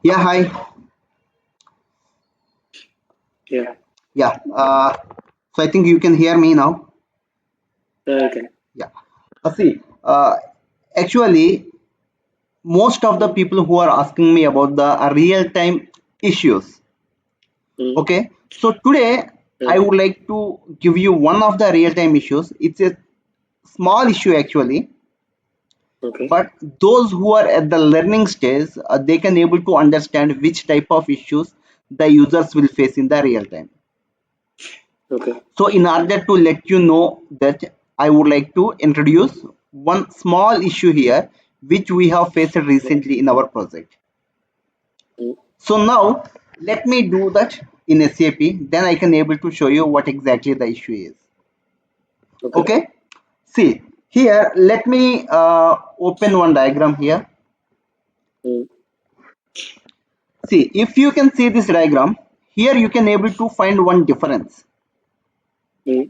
Yeah, hi. Yeah, Yeah. So I think you can hear me now. I can. Yeah. See, actually, most of the Mm, people who are asking me about the real-time issues. mm, Okay. So today yeah, I would like to give you one of the real-time issues. It's a small issue actually, okay, but those who are at the learning stage, they can able to understand which type of issues the users will face in the real time. okay, So in order to let you know that, I would like to introduce one small issue here which we have faced mm, recently in our project. mm, So now let me do that in SAP, then I can able to show you what exactly the issue is. okay, Okay, see here, let me open one diagram here. mm, See, if you can see this diagram, here you can able to find one difference. mm,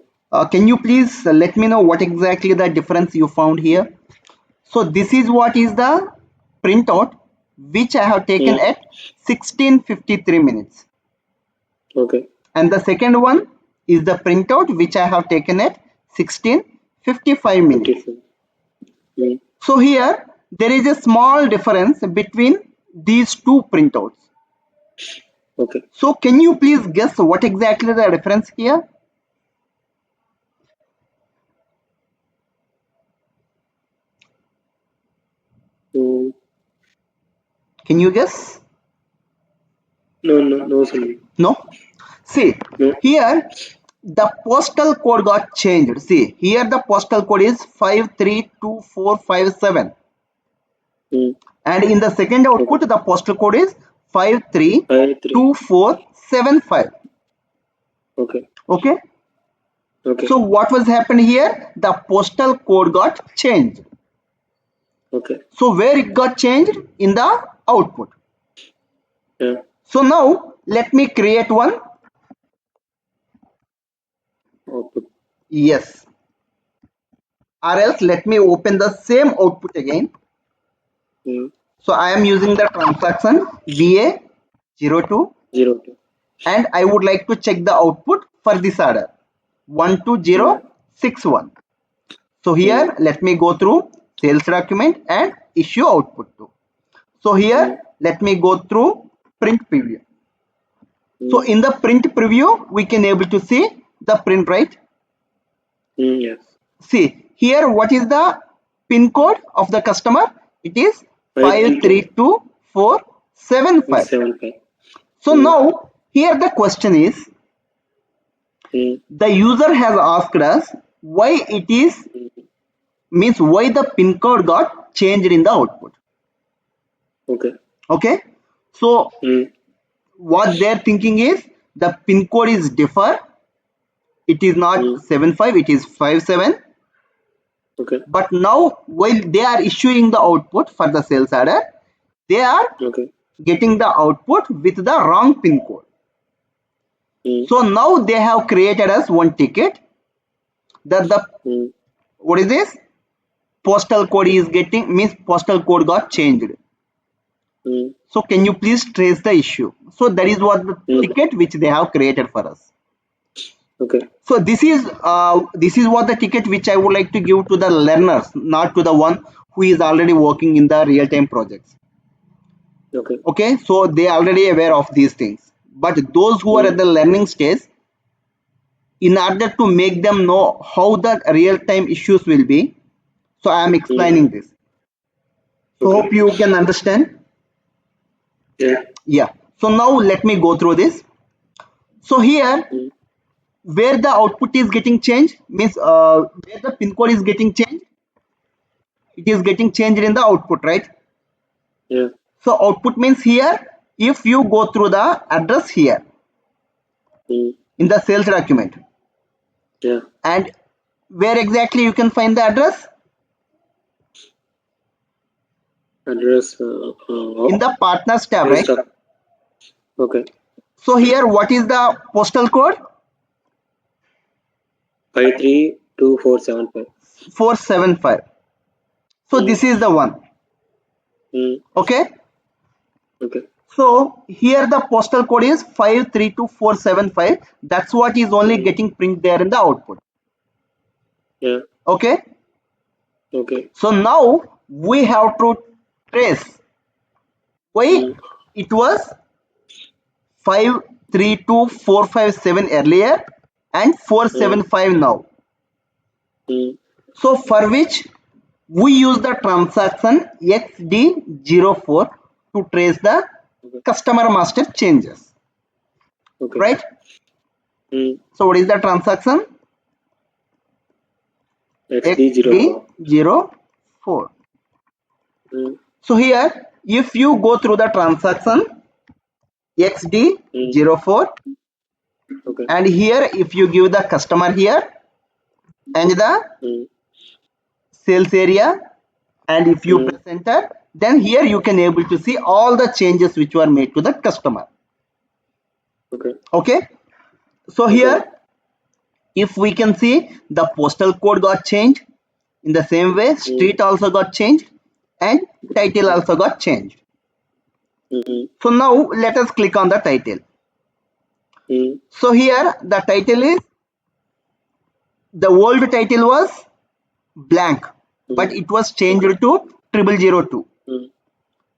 Can you please let me know what exactly the difference you found here? So this is what is the printout which I have taken mm, at 16:53 minutes. okay, And the second one is the printout which I have taken at 16:55 minutes. 54. Mm, So here there is a small difference between these two printouts. okay, So can you please guess what exactly the difference here? mm, Can you guess? no, no, no, Sunny. No? See, No, here the postal code got changed. See, here the postal code is 532457. mm, And in the second okay, output, the postal code is 53. 532475. Okay, Okay. okay, So what was happened here? The postal code got changed. okay, So where it got changed? In the output. yeah, So now let me create one. output. Yes. Or else let me open the same output again. Mm, So I am using the transaction BA02, 02. and I would like to check the output for this order Yeah, 12061. So mm, here let me go through sales document and issue output too. So mm, here let me go through print preview. So mm, in the print preview we can able to see the print, right? yes, See here, what is the pin code of the customer? It is 532 532475. 75. So Mm, now here the question is, mm, the user has asked us why it is, mm, means why the pin code got changed in the output. okay, Okay, so mm, what they're thinking is the pin code is differ, it is not mm, 75, it is 57. okay, But now while they are issuing the output for the sales order, they are okay, getting the output with the wrong pin code. mm, So now they have created us one ticket that the, mm, what is this, postal code is getting, means postal code got changed. mm, So can you please trace the issue? So that is what the mm, ticket which they have created for us. okay, So this is what the ticket which I would like to give to the learners, not to the one who is already working in the real time projects. okay, Okay, so they are already aware of these things. But those who are at mm, the learning stage, in order to make them know how the real time issues will be, so I am mm, explaining this. So okay, hope you can understand. yeah, Yeah. So now let me go through this. So here mm, where the output is getting changed means where the pin code is getting changed, it is getting changed in the output, right? yeah, So output means here, if you go through the address here mm, in the sales document, yeah, and where exactly you can find the address, address, in the partners tab, new right? stock, okay, So here, what is the postal code? 532475. 475. So Hmm. this is the one. Hmm. Okay. Okay. So here the postal code is 532475. That's what is only Hmm. getting print there in the output. Yeah. Okay. Okay. So now we have to trace why Hmm. it was 532457 earlier and Hmm. 475 now. Hmm. So for which we use the transaction XD04 to trace the Okay. customer master changes, Okay. right? Hmm. So what is the transaction? XD04. XD04. Hmm. So here, if you go through the transaction Hmm. XD04, Okay. and here if you give the customer here and the Hmm. sales area, and if you Hmm. press enter, then here you can able to see all the changes which were made to the customer. Okay. Okay. So Okay. here if we can see, the postal code got changed, in the same way Hmm. street also got changed and title also got changed. Hmm. So now let us click on the title. Hmm. So here the title is, the old title was blank, Hmm. but it was changed Okay. to 0002, Hmm.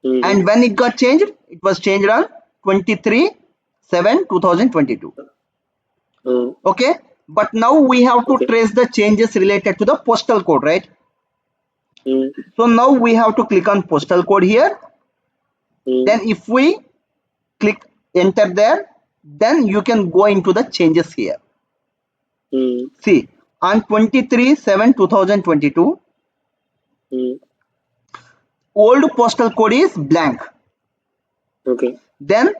Hmm. and when it got changed, it was changed on 23/7/2022. Hmm. Okay, but now we have to Okay. trace the changes related to the postal code, right? Hmm. So now we have to click on postal code here. Hmm. Then if we click enter there, then you can go into the changes here. Hmm. See, on 23/7/2022, Hmm. old postal code is blank. Okay. Then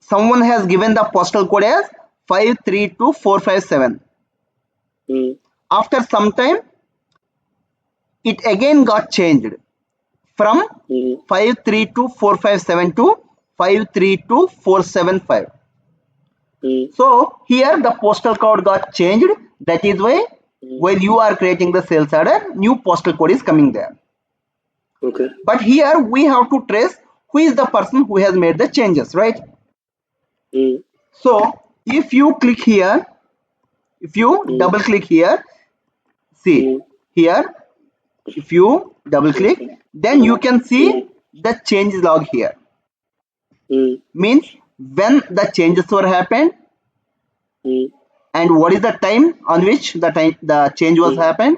someone has given the postal code as 532457. Hmm. After some time, it again got changed from Hmm. 532457 to 532475. Hmm. So here the postal code got changed. That is why Hmm. while you are creating the sales order, new postal code is coming there. Okay. But here we have to trace who is the person who has made the changes, right? Hmm. So if you click here, if you Hmm. double click here, see Hmm. here, if you double click, then you can Hmm. see the change log here. Hmm. Means when the changes were happened Hmm. and what is the time on which the change was Hmm. happened,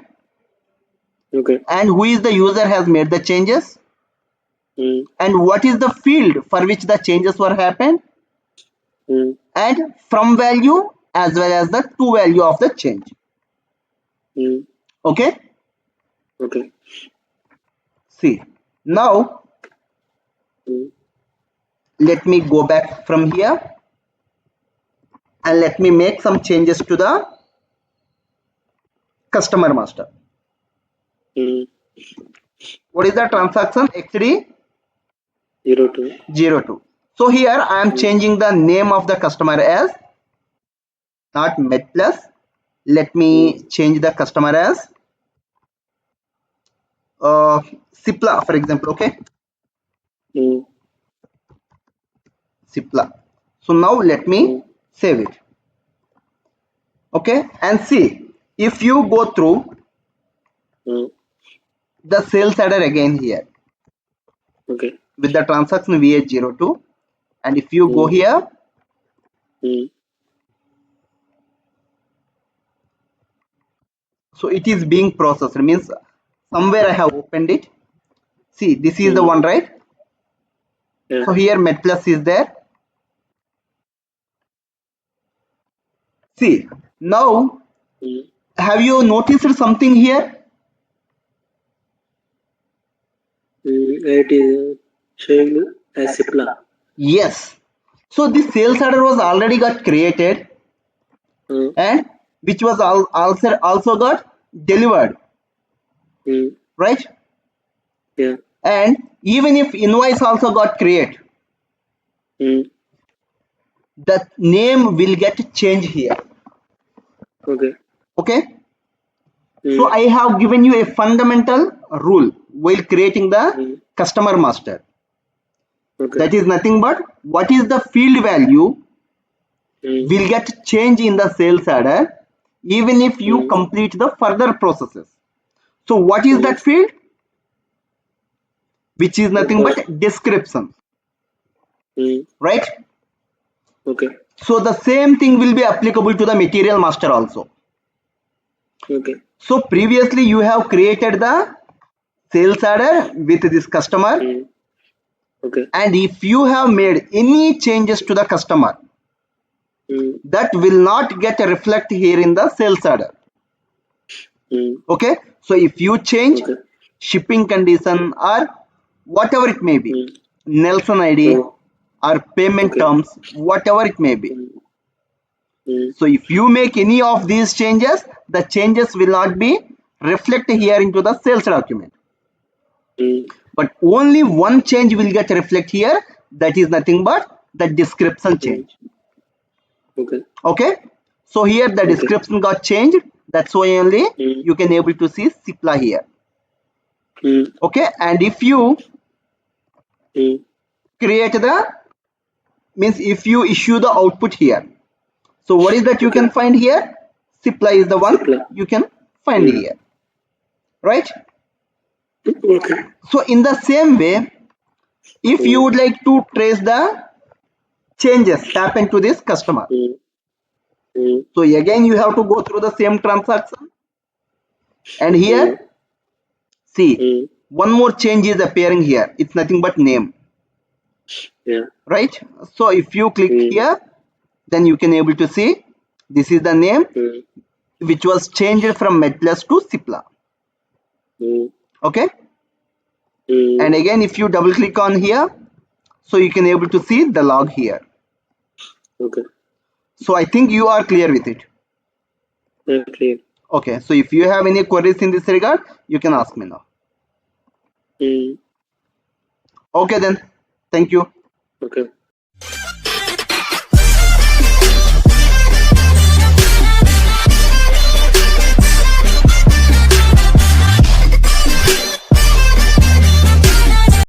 Okay. and who is the user has made the changes, Hmm. and what is the field for which the changes were happened, Hmm. and from value as well as the to value of the change. Hmm. Okay. Okay. See, now Hmm. let me go back from here and let me make some changes to the customer master. Hmm. What is the transaction? Zero 2. XD02. So here I am Hmm. changing the name of the customer as not MedPlus. Let Hmm. me change the customer as Cipla, for example. Okay, Hmm. Cipla. So now let Hmm. me save it. Okay, and see, if you go through Hmm. the sales header again here Okay. with the transaction VH02, and if you go Hmm. here, Hmm. so it is being processed. Means somewhere I have opened it. See, this is the Hmm. one, right? Yeah. So here MedPlus is there. See, now Hmm. have you noticed something here? It is showing as Cipla. Yes. So this sales order was already got created, Hmm. and which was also got delivered, Hmm. right? Yeah. And even if invoice also got created, Hmm. the name will get changed here. Okay. Okay, so I have given you a fundamental rule while creating the customer master. Okay. That is nothing but what is the field value will get changed in the sales adder even if you complete the further processes. So what is that field? Which is nothing but description, right? Okay. So the same thing will be applicable to the material master also. Okay. So previously you have created the sales adder with this customer, Okay. and if you have made any changes to the customer, that will not get a reflect here in the sales adder. Okay, so if you change shipping condition or whatever it may be, Nelson ID or payment terms, whatever it may be. So if you make any of these changes, the changes will not be reflected here into the sales document. But only one change will get reflect here, that is nothing but the description change. Okay, so here the description got changed, that's why only you can able to see CIPLA here. Okay, and if you create the means if you issue the output here, so what is that you can find here? CIPLA is the one you can find here, right? Okay. So in the same way, if you would like to trace the changes happen to this customer, so again you have to go through the same transaction, and here see one more change is appearing here, it's nothing but name, right? So if you click here, then you can able to see this is the name which was changed from Medplus to CIPLA. Okay, and again if you double click on here, so you can able to see the log here. Okay. So I think you are clear with it. Clear. Okay, so if you have any queries in this regard, you can ask me now. Okay then, thank you. Okay.